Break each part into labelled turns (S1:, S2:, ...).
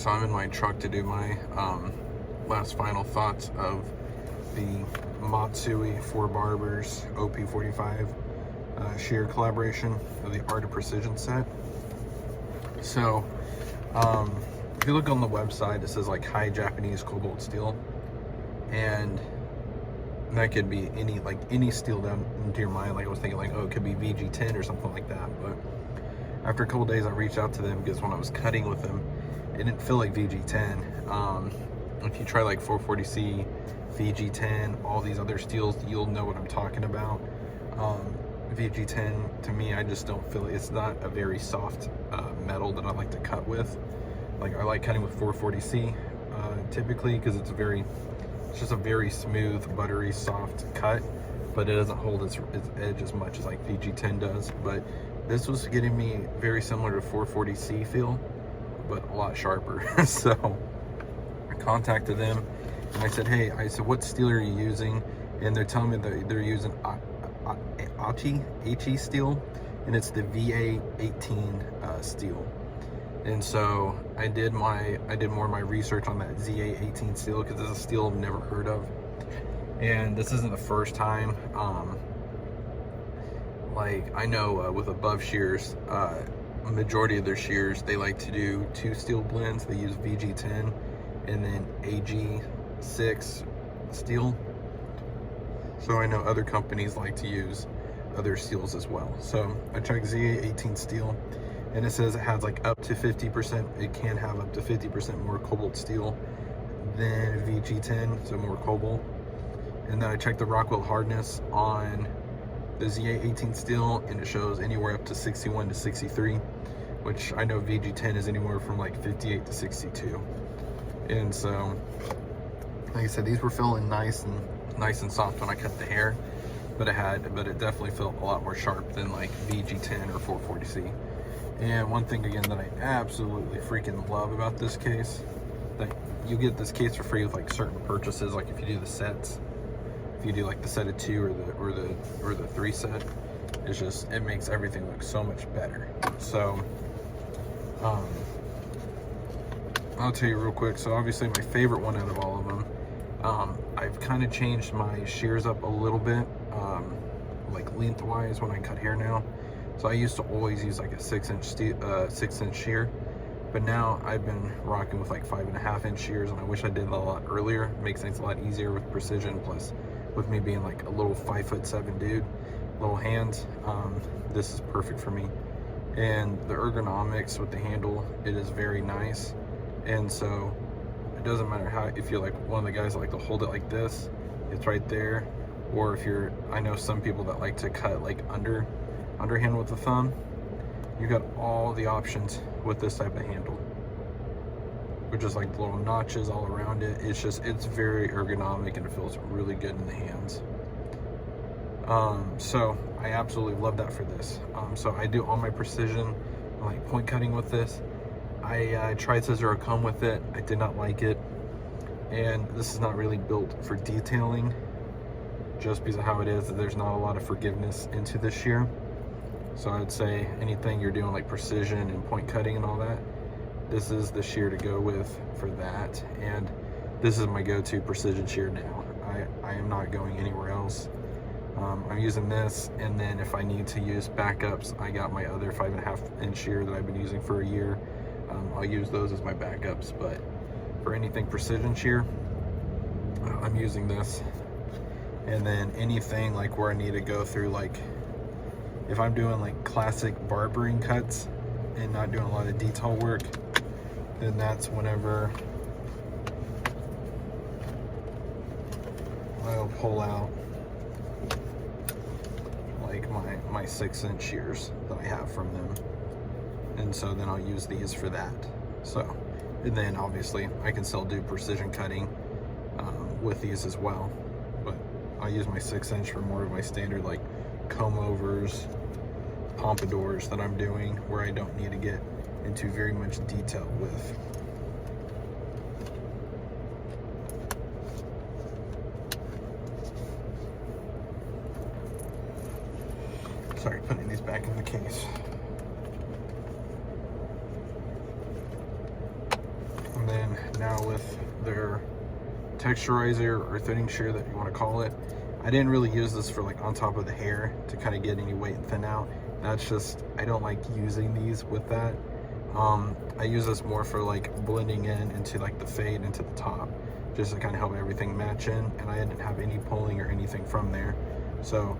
S1: So I'm in my truck to do my last final thoughts of the Matsui for Barbers OP45 Shear collaboration of the Art of Precision set. So if you look on the website, it says like high Japanese cobalt steel, and that could be any steel down into your mind. Like I was thinking like, oh, it could be VG10 or something like that. But after a couple days, I reached out to them because when I was cutting with them, it didn't feel like VG10. If you try like 440C, VG10, all these other steels, you'll know what I'm talking about. VG10, to me, I just don't feel it's not a very soft metal that I like to cut with. Like I like cutting with 440C typically because it's just a very smooth, buttery, soft cut, but it doesn't hold its edge as much as like VG10 does. But this was getting me very similar to 440C feel, but a lot sharper. So I contacted them and I said, hey, what steel are you using? And they're telling me that they're using HE steel, and it's the VA18 steel. And so I did more of my research on that ZA18 steel because it's a steel I've never heard of. And this isn't the first time. Like I know with Above Shears, majority of their shears, they like to do two steel blends. They use VG10 and then AG6 steel. So I know other companies like to use other steels as well. So I checked ZA18 steel, and it says it has like up to 50%, it can have up to 50% more cobalt steel than VG10, so more cobalt. And then I checked the Rockwell hardness on the ZA18 steel, and it shows anywhere up to 61 to 63, which I know VG10 is anywhere from like 58 to 62. And so, like I said, these were feeling nice and soft when I cut the hair, but it definitely felt a lot more sharp than like VG10 or 440C. And one thing again that I absolutely freaking love about this case, that you get this case for free with like certain purchases, like if you do the sets, if you do like the set of 2 or the 3 set, it makes everything look so much better. So I'll tell you real quick. So obviously my favorite one out of all of them, I've kind of changed my shears up a little bit, like lengthwise when I cut hair now. So I used to always use like a 6-inch shear, but now I've been rocking with like 5.5-inch shears, and I wish I did that a lot earlier. It makes things a lot easier with precision, plus with me being like a little 5'7" dude, little hands, this is perfect for me. And the ergonomics with the handle, it is very nice. And so it doesn't matter if you're like one of the guys that like to hold it like this, it's right there. Or if I know some people that like to cut like underhand with the thumb, you got all the options with this type of handle, which is like little notches all around it. It's very ergonomic and it feels really good in the hands. So I absolutely love that for this. So I do all my precision, like point cutting with this. I tried scissor comb with it. I did not like it. And this is not really built for detailing, just because of how it is. There's not a lot of forgiveness into this shear. So I'd say anything you're doing like precision and point cutting and all that, this is the shear to go with for that. And this is my go-to precision shear now. I am not going anywhere else. I'm using this, and then if I need to use backups, I got my other 5.5-inch shear that I've been using for a year. I'll use those as my backups, but for anything precision shear, I'm using this. And then anything like where I need to go through, like if I'm doing like classic barbering cuts and not doing a lot of detail work, then that's whenever I'll pull out like my 6-inch shears that I have from them. And so then I'll use these for that. So, and then obviously I can still do precision cutting with these as well. But I'll use my 6-inch for more of my standard like comb overs, pompadours that I'm doing where I don't need to get into very much detail with. Sorry, putting these back in the case. now with their texturizer or thinning shear that you want to call it. I didn't really use this for like on top of the hair to kind of get any weight and thin out. That's just, I don't like using these with that. I use this more for like blending in into like the fade into the top, just to kind of help everything match in, and I didn't have any pulling or anything from there. So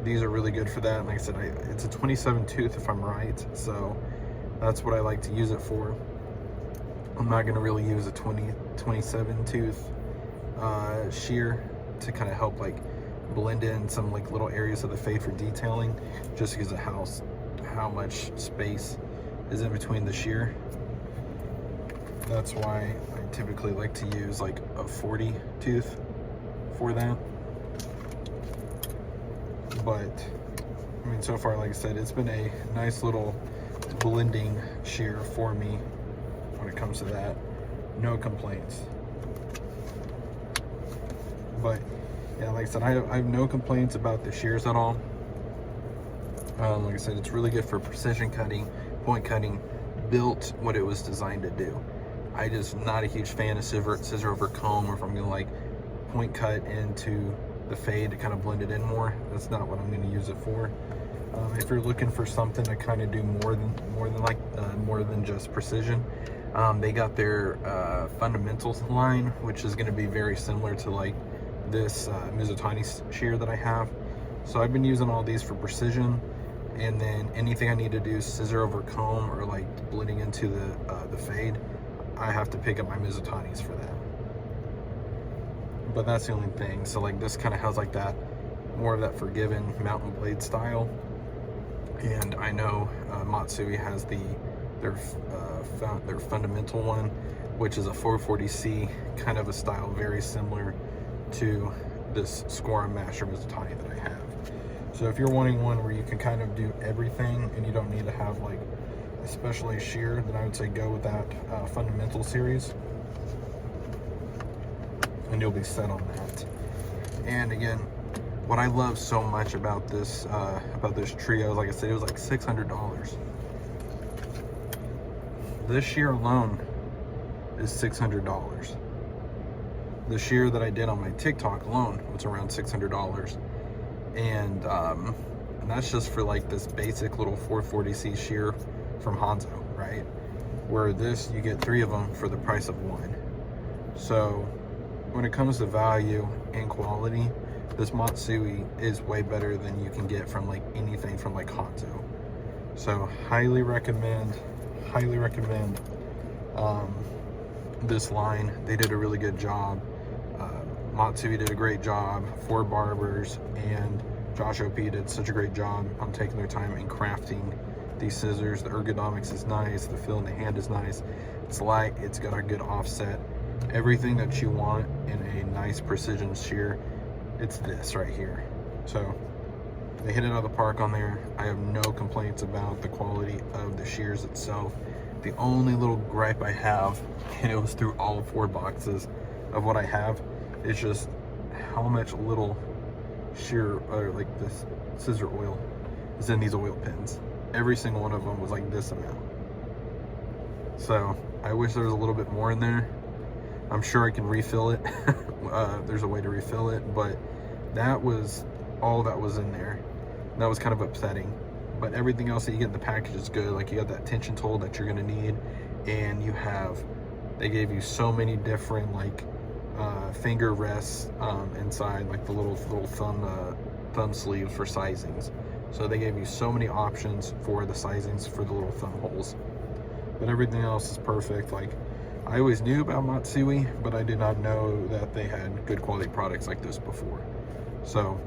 S1: these are really good for that. And like I said, it's a 27 tooth if I'm right, so that's what I like to use it for. I'm not gonna really use a 27 tooth shear to kind of help like blend in some like little areas of the fade for detailing, just because of how much space is in between the shear. That's why I typically like to use like a 40 tooth for that. But I mean, so far, like I said, it's been a nice little blending shear for me when it comes to that. No complaints. But yeah, like I said, I have no complaints about the shears at all. Like I said, it's really good for precision cutting, point cutting, built what it was designed to do. I just not a huge fan of scissor over comb, or if I'm gonna like point cut into the fade to kind of blend it in more. That's not what I'm gonna use it for. If you're looking for something to kind of do more than just precision, they got their fundamentals line, which is gonna be very similar to like this Mizutani shear that I have. So I've been using all these for precision, and then anything I need to do scissor over comb or like blending into the fade, I have to pick up my Mizutanis for that. But that's the only thing. So like this kind of has like that, more of that forgiving mountain blade style. And I know Matsui has their fundamental one, which is a 440C kind of a style, very similar to this score and master Mizutani that I have. So if you're wanting one where you can kind of do everything and you don't need to have like a specialized shear, then I would say go with that fundamental series, and you'll be set on that. And again, what I love so much about this trio, like I said, it was like $600. This shear alone is $600. The shear that I did on my TikTok alone was around $600, and that's just for like this basic little 440C shear from Hanzo, right? Where this, you get 3 of them for the price of 1. So when it comes to value and quality, this Matsui is way better than you can get from like anything from like Hanzo. So highly recommend this line. They did a really good job. Matsui did a great job. Ford Barbers and Josh.o.p did such a great job on taking their time and crafting these scissors. The ergonomics is nice. The feel in the hand is nice. It's light. It's got a good offset. Everything that you want in a nice precision shear, it's this right here. So they hit it out of the park on there. I have no complaints about the quality of the shears itself. The only little gripe I have, and it was through all 4 boxes of what I have, is just how much little shear, or like this scissor oil, is in these oil pins. Every single one of them was like this amount. So I wish there was a little bit more in there. I'm sure I can refill it. There's a way to refill it, but that was all that was in there. That was kind of upsetting. But everything else that you get in the package is good. Like you got that tension tool that you're gonna need, and they gave you so many different like finger rests inside, like the little thumb sleeves for sizings. So they gave you so many options for the sizings for the little thumb holes. But everything else is perfect. Like, I always knew about Matsui, but I did not know that they had good quality products like this before. So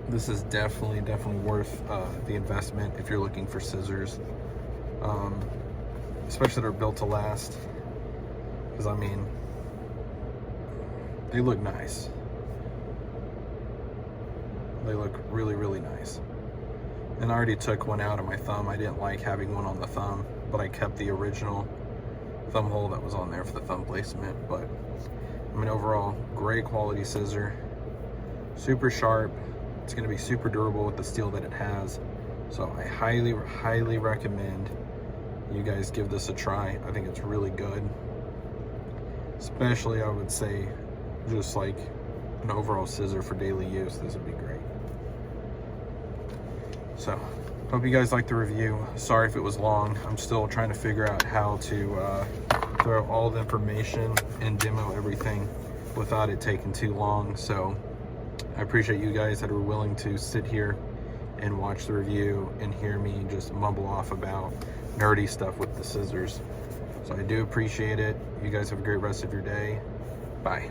S1: this is definitely worth the investment if you're looking for scissors, especially that are built to last. Because I mean, they look nice. They look really nice. And I already took one out of my thumb. I didn't like having one on the thumb, but I kept the original thumb hole that was on there for the thumb placement. But I mean, overall, great quality scissor, super sharp. It's going to be super durable with the steel that it has. So I highly recommend you guys give this a try. I think it's really good. Especially, I would say, just like an overall scissor for daily use, this would be great. So, hope you guys liked the review. Sorry if it was long. I'm still trying to figure out how to throw all the information and demo everything without it taking too long. So, I appreciate you guys that are willing to sit here and watch the review and hear me just mumble off about nerdy stuff with the scissors. So I do appreciate it. You guys have a great rest of your day. Bye.